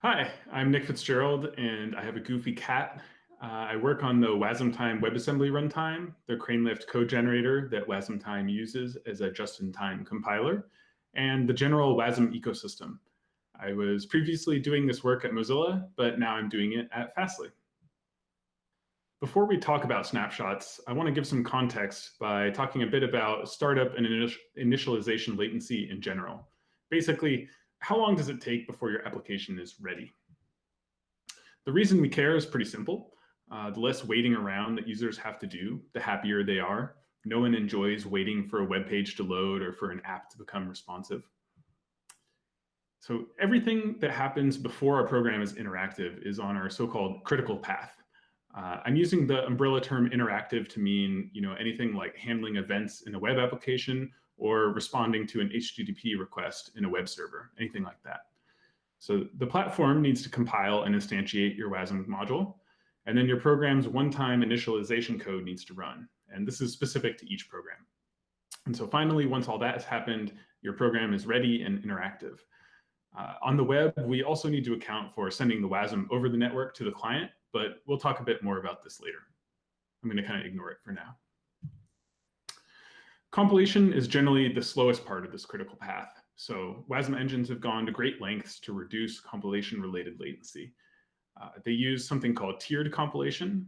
Hi, I'm Nick Fitzgerald, and I have a goofy cat. I work on the WasmTime WebAssembly runtime, the CraneLift code generator that WasmTime uses as a just-in-time compiler, and the general WASM ecosystem. I was previously doing this work at Mozilla, but now I'm doing it at Fastly. Before we talk about snapshots, I want to give some context by talking a bit about startup and initialization latency in general. Basically, how long does it take before your application is ready? The reason we care is pretty simple. The less waiting around that users have to do, the happier they are. No one enjoys waiting for a web page to load or for an app to become responsive. So everything that happens before our program is interactive is on our so-called critical path. I'm using the umbrella term interactive to mean anything like handling events in a web application or responding to an HTTP request in a web server, anything like that. So the platform needs to compile and instantiate your WASM module, and then your program's one-time initialization code needs to run. And this is specific to each program. And so finally, once all that has happened, your program is ready and interactive. On the web, we also need to account for sending the WASM over the network to the client, but we'll talk a bit more about this later. I'm going to kind of ignore it for now. Compilation is generally the slowest part of this critical path. So WASM engines have gone to great lengths to reduce compilation-related latency. They use something called tiered compilation,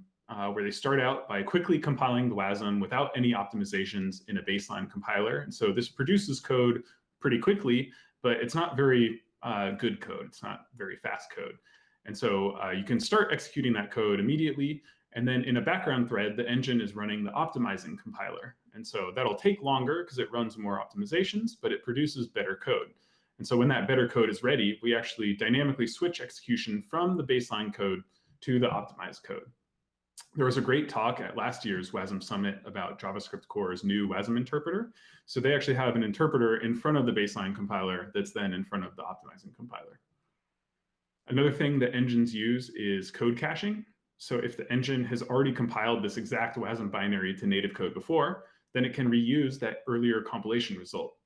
where they start out by quickly compiling the WASM without any optimizations in a baseline compiler. And so this produces code pretty quickly, but it's not very good code. It's not very fast code. And so you can start executing that code immediately, and then in a background thread, the engine is running the optimizing compiler. And so that'll take longer because it runs more optimizations, but it produces better code. And so when that better code is ready, we actually dynamically switch execution from the baseline code to the optimized code. There was a great talk at last year's WASM Summit about JavaScript Core's new WASM interpreter. So they actually have an interpreter in front of the baseline compiler that's then in front of the optimizing compiler. Another thing that engines use is code caching. So if the engine has already compiled this exact WASM binary to native code before, then it can reuse that earlier compilation result.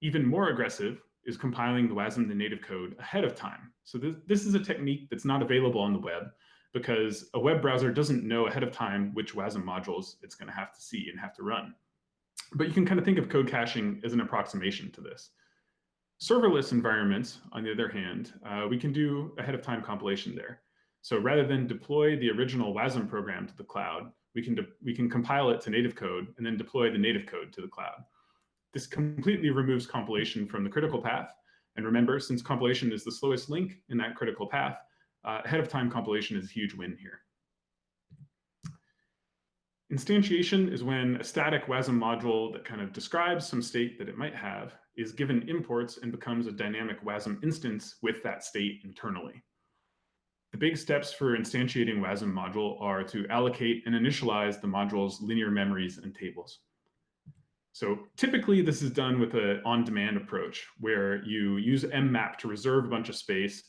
Even more aggressive is compiling the WASM to native code ahead of time. So this is a technique that's not available on the web because a web browser doesn't know ahead of time which WASM modules it's going to have to see and have to run. But you can kind of think of code caching as an approximation to this. Serverless environments, on the other hand, we can do ahead of time compilation there. So rather than deploy the original WASM program to the cloud, we can compile it to native code and then deploy the native code to the cloud. This completely removes compilation from the critical path. And remember, since compilation is the slowest link in that critical path, ahead of time compilation is a huge win here. Instantiation is when a static WASM module that kind of describes some state that it might have is given imports and becomes a dynamic WASM instance with that state internally. The big steps for instantiating WASM module are to allocate and initialize the module's linear memories and tables. So typically this is done with an on-demand approach where you use mmap to reserve a bunch of space,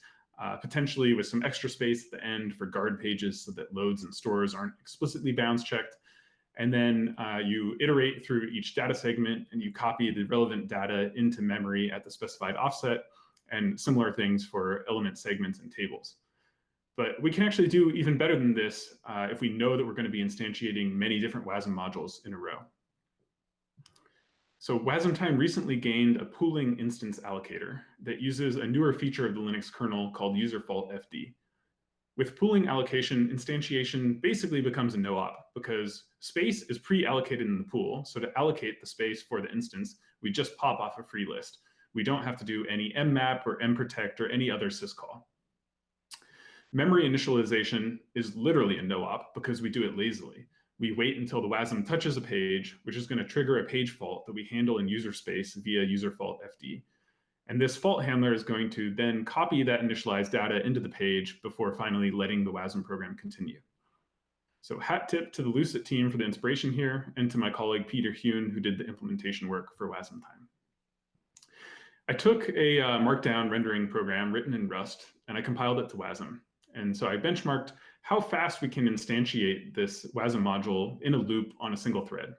potentially with some extra space at the end for guard pages so that loads and stores aren't explicitly bounds checked. And then you iterate through each data segment and you copy the relevant data into memory at the specified offset, and similar things for element segments and tables. But we can actually do even better than this if we know that we're going to be instantiating many different WASM modules in a row. So WasmTime recently gained a pooling instance allocator that uses a newer feature of the Linux kernel called userfaultfd. With pooling allocation, instantiation basically becomes a no-op because space is pre-allocated in the pool. So to allocate the space for the instance, we just pop off a free list. We don't have to do any mmap or mprotect or any other syscall. Memory initialization is literally a no-op because we do it lazily. We wait until the WASM touches a page, which is going to trigger a page fault that we handle in user space via userfaultfd. And this fault handler is going to then copy that initialized data into the page before finally letting the WASM program continue. So hat tip to the Lucet team for the inspiration here, and to my colleague Peter Hune, who did the implementation work for WasmTime. I took a Markdown rendering program written in Rust, and I compiled it to WASM. And so I benchmarked how fast we can instantiate this WASM module in a loop on a single thread.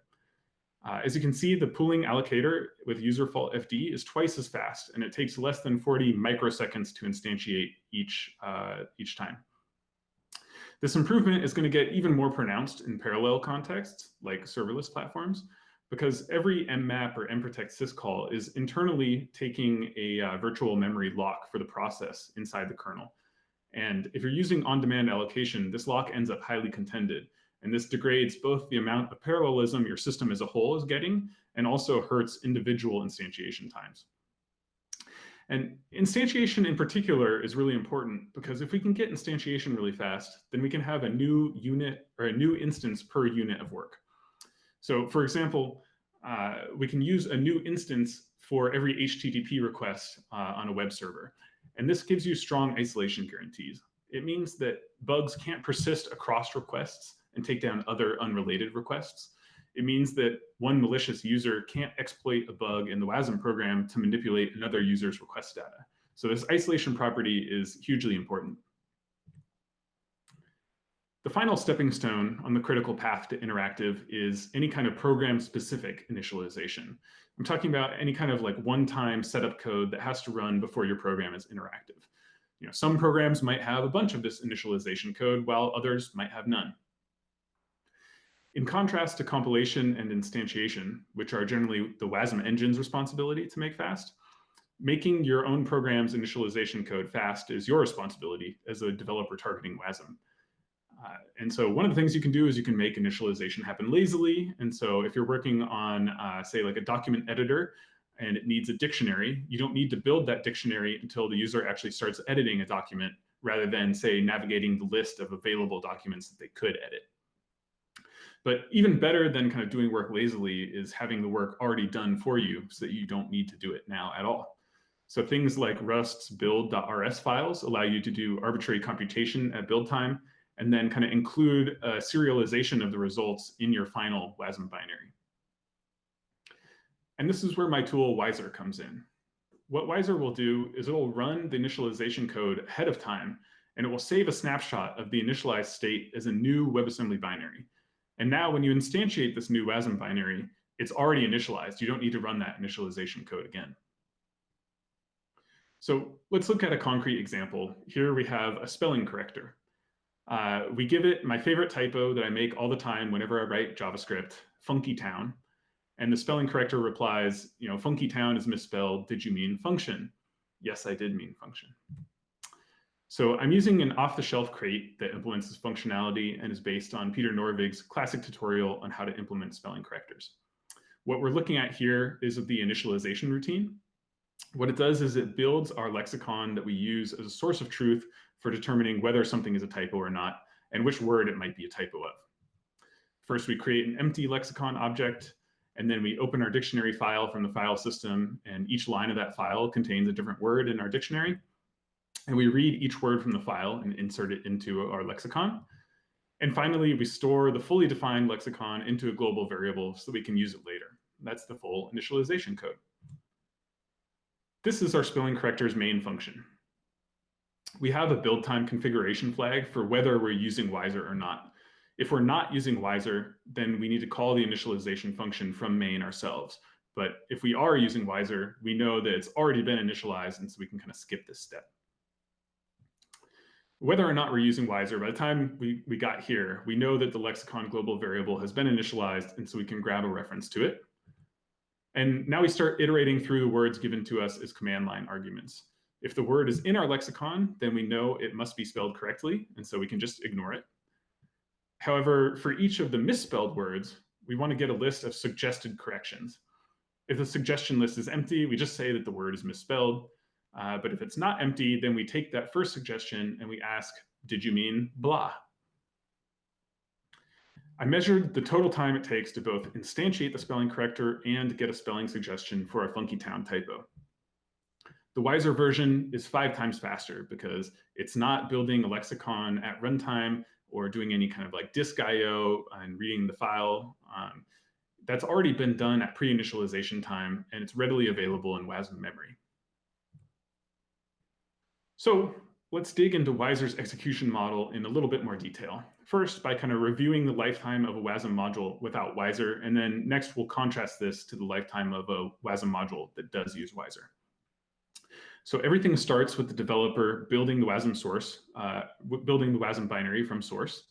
As you can see, the pooling allocator with userfault FD is twice as fast, and it takes less than 40 microseconds to instantiate each time. This improvement is going to get even more pronounced in parallel contexts, like serverless platforms, because every mmap or mprotect syscall is internally taking a virtual memory lock for the process inside the kernel. And if you're using on-demand allocation, this lock ends up highly contended. And this degrades both the amount of parallelism your system as a whole is getting and also hurts individual instantiation times. And instantiation in particular is really important because if we can get instantiation really fast, then we can have a new unit or a new instance per unit of work. So for example, we can use a new instance for every HTTP request on a web server. And this gives you strong isolation guarantees. It means that bugs can't persist across requests and take down other unrelated requests. It means that one malicious user can't exploit a bug in the WASM program to manipulate another user's request data. So this isolation property is hugely important. The final stepping stone on the critical path to interactive is any kind of program-specific initialization. I'm talking about any kind of like one-time setup code that has to run before your program is interactive. You know, some programs might have a bunch of this initialization code, while others might have none. In contrast to compilation and instantiation, which are generally the WASM engine's responsibility to make fast, making your own program's initialization code fast is your responsibility as a developer targeting WASM. And so one of the things you can do is you can make initialization happen lazily. And so if you're working on, say, like a document editor and it needs a dictionary, you don't need to build that dictionary until the user actually starts editing a document rather than, say, navigating the list of available documents that they could edit. But even better than kind of doing work lazily is having the work already done for you so that you don't need to do it now at all. So things like Rust's build.rs files allow you to do arbitrary computation at build time and then kind of include a serialization of the results in your final WASM binary. And this is where my tool Wiser comes in. What Wiser will do is it will run the initialization code ahead of time, and it will save a snapshot of the initialized state as a new WebAssembly binary. And now when you instantiate this new WASM binary, it's already initialized. You don't need to run that initialization code again. So let's look at a concrete example. Here we have a spelling corrector. We give it my favorite typo that I make all the time whenever I write JavaScript, funky town. And the spelling corrector replies, you know, funky town is misspelled. Did you mean function? Yes, I did mean function. So I'm using an off-the-shelf crate that implements this functionality and is based on Peter Norvig's classic tutorial on how to implement spelling correctors. What we're looking at here is the initialization routine. What it does is it builds our lexicon that we use as a source of truth for determining whether something is a typo or not, and which word it might be a typo of. First, we create an empty lexicon object, and then we open our dictionary file from the file system, and each line of that file contains a different word in our dictionary. And we read each word from the file and insert it into our lexicon. And finally, we store the fully defined lexicon into a global variable so that we can use it later. That's the full initialization code. This is our spelling corrector's main function. We have a build time configuration flag for whether we're using Wiser or not. If we're not using Wiser, then we need to call the initialization function from main ourselves. But if we are using Wiser, we know that it's already been initialized, and so we can kind of skip this step. Whether or not we're using Wiser, by the time we got here, we know that the lexicon global variable has been initialized, and so we can grab a reference to it. And now we start iterating through the words given to us as command line arguments. If the word is in our lexicon, then we know it must be spelled correctly, and so we can just ignore it. However, for each of the misspelled words, we want to get a list of suggested corrections. If the suggestion list is empty, we just say that the word is misspelled. But if it's not empty, then we take that first suggestion and we ask, did you mean blah? I measured the total time it takes to both instantiate the spelling corrector and get a spelling suggestion for a funky town typo. The Wiser version is 5 times faster because it's not building a lexicon at runtime or doing any kind of like disk IO and reading the file. That's already been done at pre-initialization time, and it's readily available in WASM memory. So let's dig into Wiser's execution model in a little bit more detail. First, by kind of reviewing the lifetime of a WASM module without Wiser, and then next we'll contrast this to the lifetime of a WASM module that does use Wiser. So everything starts with the developer building the WASM source, building the WASM binary from source,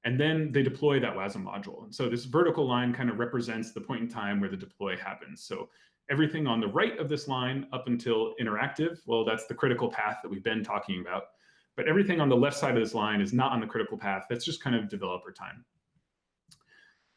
and then they deploy that WASM module. And so this vertical line kind of represents the point in time where the deploy happens. So everything on the right of this line up until interactive, well, that's the critical path that we've been talking about. But everything on the left side of this line is not on the critical path. That's just kind of developer time.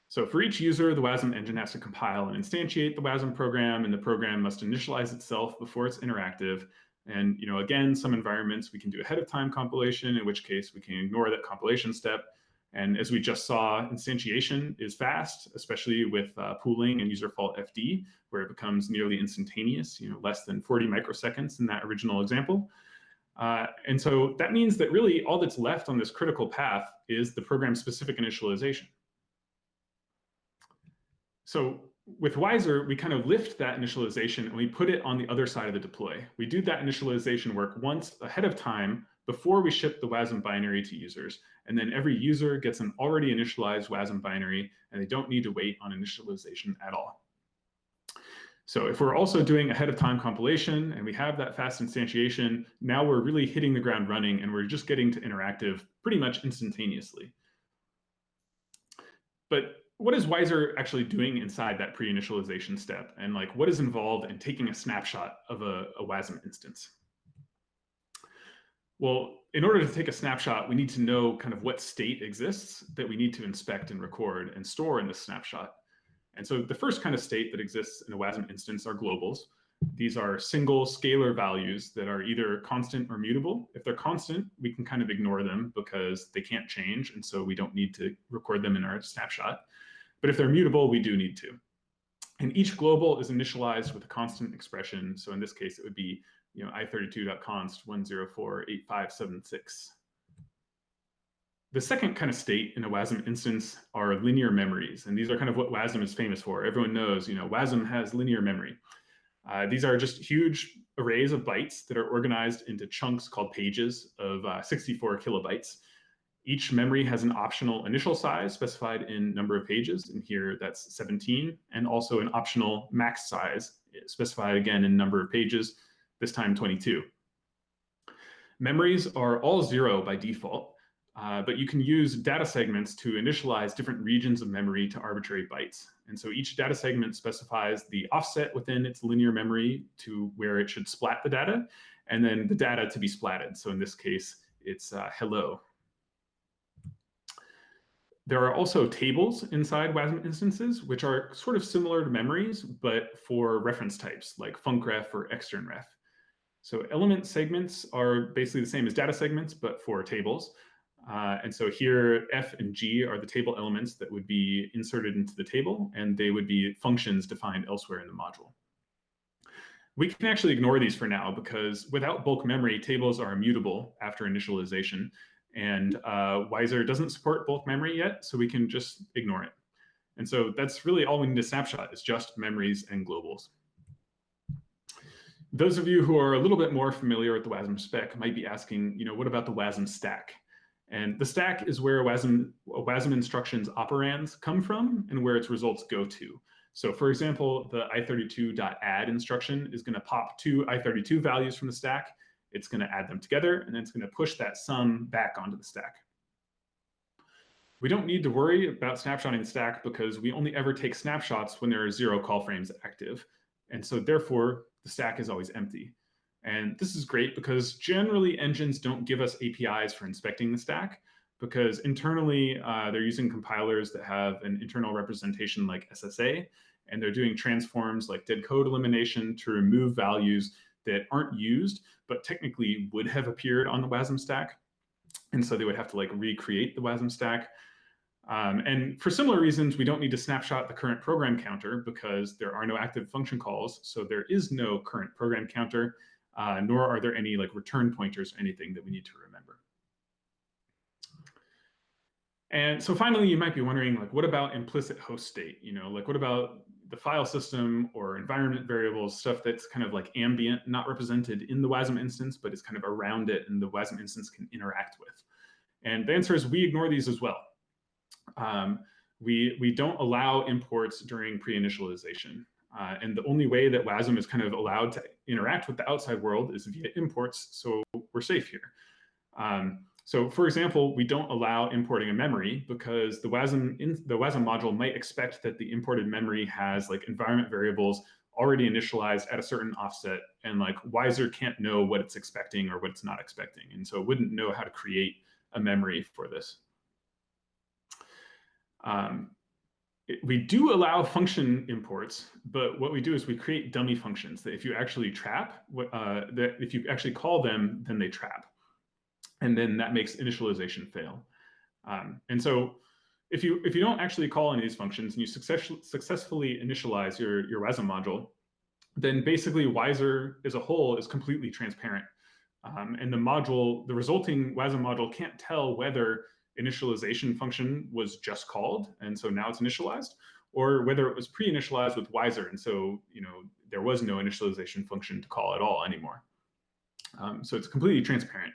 So for each user, the WASM engine has to compile and instantiate the WASM program, and the program must initialize itself before it's interactive. And again, some environments we can do ahead of time compilation, in which case we can ignore that compilation step. And as we just saw, instantiation is fast, especially with pooling and user fault FD, where it becomes nearly instantaneous, less than 40 microseconds in that original example. And so that means that really all that's left on this critical path is the program-specific initialization. So with Wiser, we kind of lift that initialization and we put it on the other side of the deploy. We do that initialization work once ahead of time before we ship the WASM binary to users. And then every user gets an already initialized WASM binary, and they don't need to wait on initialization at all. So if we're also doing ahead of time compilation and we have that fast instantiation, now we're really hitting the ground running and we're just getting to interactive pretty much instantaneously. But what is Wiser actually doing inside that pre-initialization step? And what is involved in taking a snapshot of a WASM instance? Well, in order to take a snapshot, we need to know kind of what state exists that we need to inspect and record and store in this snapshot. And so the first kind of state that exists in a WASM instance are globals. These are single scalar values that are either constant or mutable. If they're constant, we can kind of ignore them because they can't change, and so we don't need to record them in our snapshot. But if they're mutable, we do need to. And each global is initialized with a constant expression. So in this case, it would be i32.const 1048576. The second kind of state in a WASM instance are linear memories. And these are kind of what WASM is famous for. Everyone knows, WASM has linear memory. These are just huge arrays of bytes that are organized into chunks called pages of 64 kilobytes. Each memory has an optional initial size specified in number of pages, and here that's 17, and also an optional max size specified again in number of pages, this time 22. Memories are all 0 by default, but you can use data segments to initialize different regions of memory to arbitrary bytes. And so each data segment specifies the offset within its linear memory to where it should splat the data, and then the data to be splatted. So in this case, it's hello. There are also tables inside WASM instances, which are sort of similar to memories, but for reference types like funcref or externref. So element segments are basically the same as data segments, but for tables. And so here, F and G are the table elements that would be inserted into the table, and they would be functions defined elsewhere in the module. We can actually ignore these for now because without bulk memory, tables are immutable after initialization. And Wiser doesn't support bulk memory yet, so we can just ignore it. And so that's really all we need to snapshot is just memories and globals. Those of you who are a little bit more familiar with the WASM spec might be asking, what about the WASM stack? And the stack is where WASM instructions operands come from and where its results go to. So for example, the i32.add instruction is going to pop two i32 values from the stack. It's going to add them together, and then it's going to push that sum back onto the stack. We don't need to worry about snapshotting the stack because we only ever take snapshots when there are 0 call frames active. And so therefore, the stack is always empty. And this is great because generally engines don't give us APIs for inspecting the stack because internally they're using compilers that have an internal representation like SSA, and they're doing transforms like dead code elimination to remove values that aren't used, but technically would have appeared on the WASM stack. And so they would have to recreate the WASM stack. And for similar reasons, we don't need to snapshot the current program counter because there are no active function calls. So there is no current program counter, nor are there any return pointers or anything that we need to remember. And so finally, you might be wondering, what about implicit host state? What about the file system or environment variables, stuff that's kind of like ambient, not represented in the WASM instance, but is kind of around it and the WASM instance can interact with. And the answer is we ignore these as well. We don't allow imports during pre-initialization. And the only way that WASM is kind of allowed to interact with the outside world is via imports, so we're safe here. So for example, we don't allow importing a memory because the WASM module might expect that the imported memory has like environment variables already initialized at a certain offset, and like Wiser can't know what it's expecting or what it's not expecting. And so it wouldn't know how to create a memory for this. We do allow function imports, but what we do is we create dummy functions that if you actually trap, that if you actually call them, then they trap. And then that makes initialization fail. And so if you don't actually call any of these functions and you successfully initialize your WASM module, then basically Wiser as a whole is completely transparent. And the resulting WASM module can't tell whether initialization function was just called, and so now it's initialized, or whether it was pre-initialized with Wiser, and so there was no initialization function to call at all anymore. So it's completely transparent.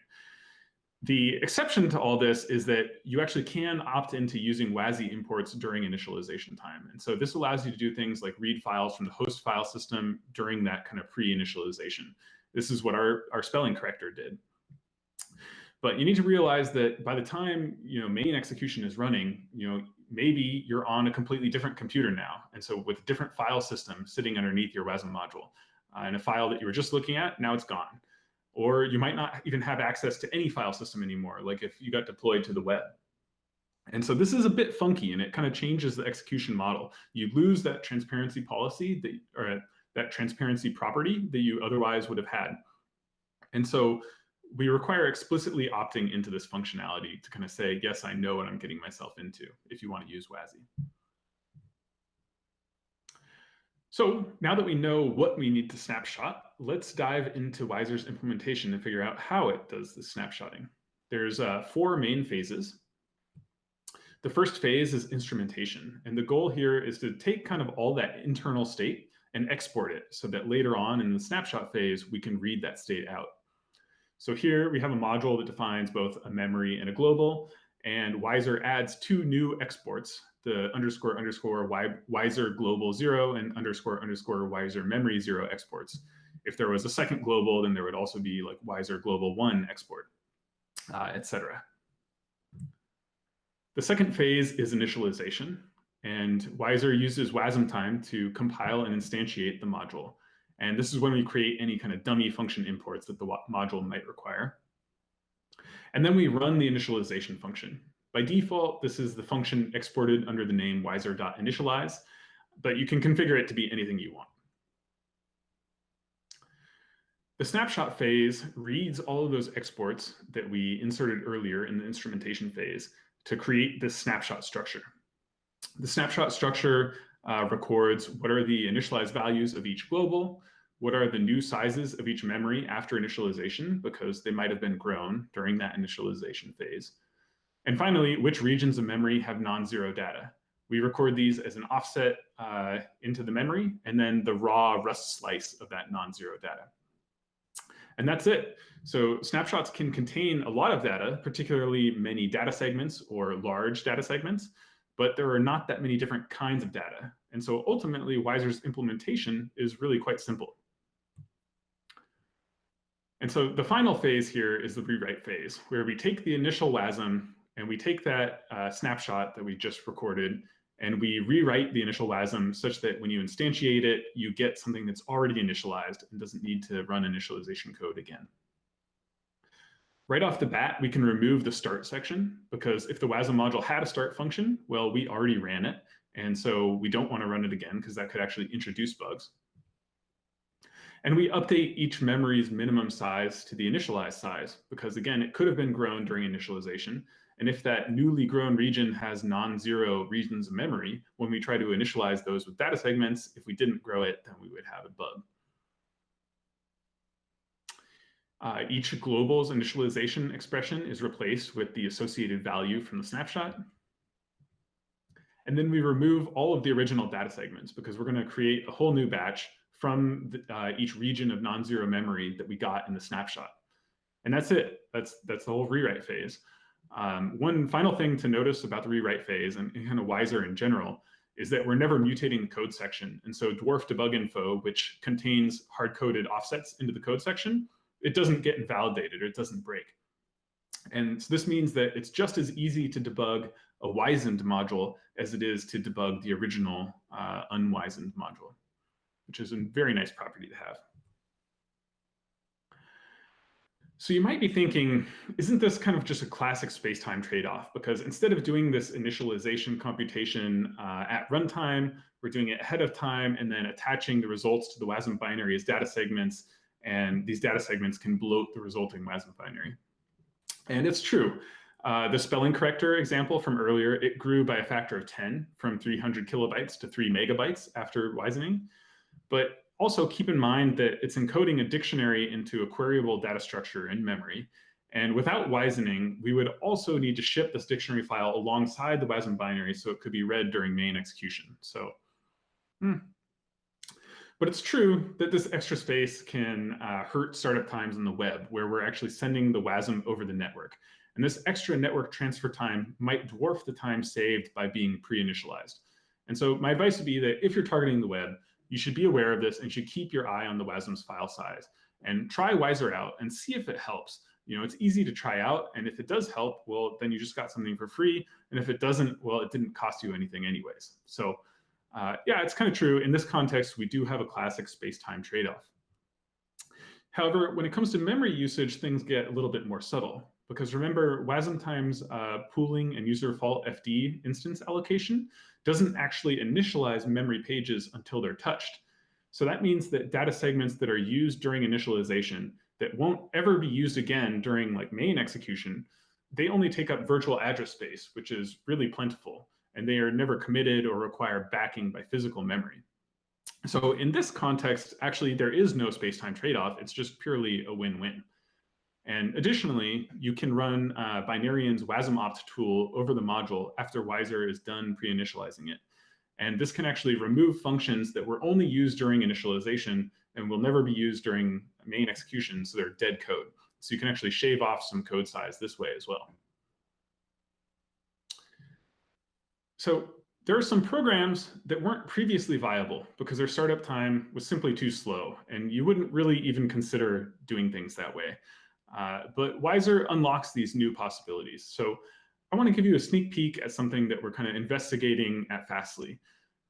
The exception to all this is that you actually can opt into using WASI imports during initialization time. And so this allows you to do things like read files from the host file system during that kind of pre-initialization. This is what our spelling corrector did. But you need to realize that by the time main execution is running, maybe you're on a completely different computer now. And so with a different file system sitting underneath your WASM module, and a file that you were just looking at, now it's gone. Or you might not even have access to any file system anymore, like if you got deployed to the web. And so this is a bit funky, and it kind of changes the execution model. You lose that transparency policy or that transparency property that you otherwise would have had. And so we require explicitly opting into this functionality to kind of say, yes, I know what I'm getting myself into if you want to use WASI. So now that we know what we need to snapshot, let's dive into Wiser's implementation and figure out how it does the snapshotting. There's 4 main phases. The first phase is instrumentation. And the goal here is to take kind of all that internal state and export it so that later on in the snapshot phase, we can read that state out. So here we have a module that defines both a memory and a global, and Wiser adds 2 new exports, the __ Wiser global 0 and __ Wiser memory 0 exports. If there was a second global, then there would also be like Wiser global 1 export, etc. The second phase is initialization, and Wiser uses WASM time to compile and instantiate the module. And this is when we create any kind of dummy function imports that the module might require. And then we run the initialization function. By default, this is the function exported under the name wiser.initialize, but you can configure it to be anything you want. The snapshot phase reads all of those exports that we inserted earlier in the instrumentation phase to create this snapshot structure. The snapshot structure records what are the initialized values of each global, what are the new sizes of each memory after initialization, because they might have been grown during that initialization phase. And finally, which regions of memory have non-zero data. We record these as an offset into the memory, and then the raw Rust slice of that non-zero data. And that's it. So snapshots can contain a lot of data, particularly many data segments or large data segments, but there are not that many different kinds of data. And so ultimately, Wiser's implementation is really quite simple. And so the final phase here is the rewrite phase, where we take the initial WASM and we take that snapshot that we just recorded, and we rewrite the initial WASM such that when you instantiate it, you get something that's already initialized and doesn't need to run initialization code again. Right off the bat, we can remove the start section, because if the WASM module had a start function, well, we already ran it. And so we don't want to run it again because that could actually introduce bugs. And we update each memory's minimum size to the initialized size, because again, it could have been grown during initialization. And if that newly grown region has non-zero regions of memory, when we try to initialize those with data segments, if we didn't grow it, then we would have a bug. Each global's initialization expression is replaced with the associated value from the snapshot. And then we remove all of the original data segments because we're going to create a whole new batch from each region of non-zero memory that we got in the snapshot. And that's it. That's the whole rewrite phase. One final thing to notice about the rewrite phase and kind of Wiser in general is that we're never mutating the code section. And so dwarf debug info, which contains hard-coded offsets into the code section, it doesn't get invalidated or it doesn't break. And so this means that it's just as easy to debug a wizened module as it is to debug the original unwizened module, which is a very nice property to have. So you might be thinking, isn't this kind of just a classic space-time trade-off? Because instead of doing this initialization computation at runtime, we're doing it ahead of time and then attaching the results to the WASM binary as data segments, and these data segments can bloat the resulting WASM binary. And it's true. The spelling corrector example from earlier, it grew by a factor of 10 from 300 kilobytes to 3 megabytes after wizening. But also keep in mind that it's encoding a dictionary into a queryable data structure in memory. And without wizening, we would also need to ship this dictionary file alongside the WASM binary so it could be read during main execution. So, But it's true that this extra space can hurt startup times on the web, where we're actually sending the WASM over the network. And this extra network transfer time might dwarf the time saved by being pre-initialized. And so my advice would be that if you're targeting the web, you should be aware of this and should keep your eye on the WASM's file size and try Wiser out and see if it helps. You know, it's easy to try out, and if it does help, well, then you just got something for free. And if it doesn't, well, it didn't cost you anything anyways. So yeah, it's kind of true. In this context, we do have a classic space-time trade-off. However, when it comes to memory usage, things get a little bit more subtle. Because remember, WASM times pooling and user fault FD instance allocation doesn't actually initialize memory pages until they're touched. So that means that data segments that are used during initialization that won't ever be used again during like main execution, they only take up virtual address space, which is really plentiful, and they are never committed or require backing by physical memory. So in this context, actually, there is no space-time trade-off. It's just purely a win-win. And additionally, you can run Binarian's WASM-opt tool over the module after Wiser is done pre-initializing it. And this can actually remove functions that were only used during initialization and will never be used during main execution, so they're dead code. So you can actually shave off some code size this way as well. So there are some programs that weren't previously viable because their startup time was simply too slow, and you wouldn't really even consider doing things that way. But Wiser unlocks these new possibilities. So I want to give you a sneak peek at something that we're kind of investigating at Fastly.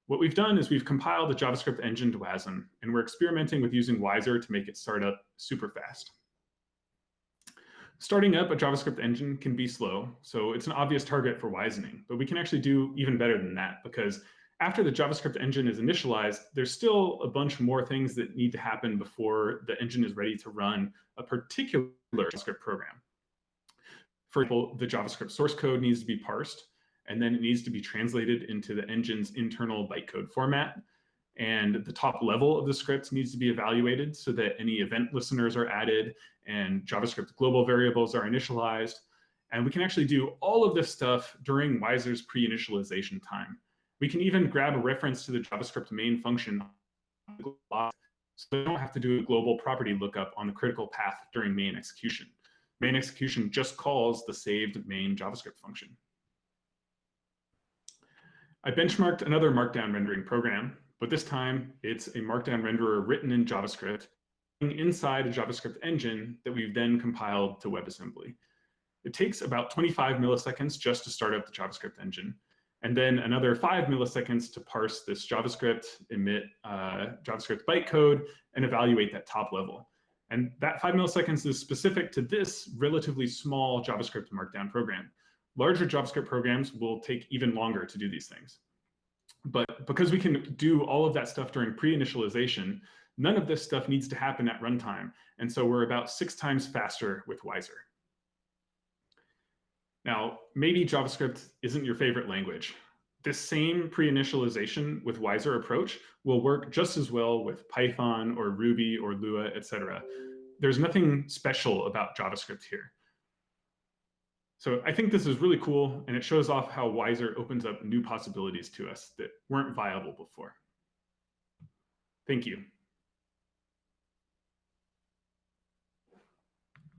What we've done is we've compiled the JavaScript engine to WASM, and we're experimenting with using Wiser to make it start up super fast. Starting up a JavaScript engine can be slow, so it's an obvious target for wizening, but we can actually do even better than that, because after the JavaScript engine is initialized, there's still a bunch more things that need to happen before the engine is ready to run a particular JavaScript program. For example, the JavaScript source code needs to be parsed, and then it needs to be translated into the engine's internal bytecode format. And the top level of the script needs to be evaluated so that any event listeners are added and JavaScript global variables are initialized. And we can actually do all of this stuff during Wiser's pre-initialization time. We can even grab a reference to the JavaScript main function, so we don't have to do a global property lookup on the critical path during main execution. Main execution just calls the saved main JavaScript function. I benchmarked another Markdown rendering program, but this time it's a Markdown renderer written in JavaScript inside a JavaScript engine that we've then compiled to WebAssembly. It takes about 25 milliseconds just to start up the JavaScript engine, and then another 5 milliseconds to parse this JavaScript, emit JavaScript bytecode, and evaluate that top level. And that 5 milliseconds is specific to this relatively small JavaScript Markdown program. Larger JavaScript programs will take even longer to do these things. But because we can do all of that stuff during pre-initialization, none of this stuff needs to happen at runtime. And so we're about 6 times faster with Wiser. Now, maybe JavaScript isn't your favorite language. This same pre-initialization with Wiser approach will work just as well with Python or Ruby or Lua, etc. There's nothing special about JavaScript here. So I think this is really cool, and it shows off how Wiser opens up new possibilities to us that weren't viable before. Thank you.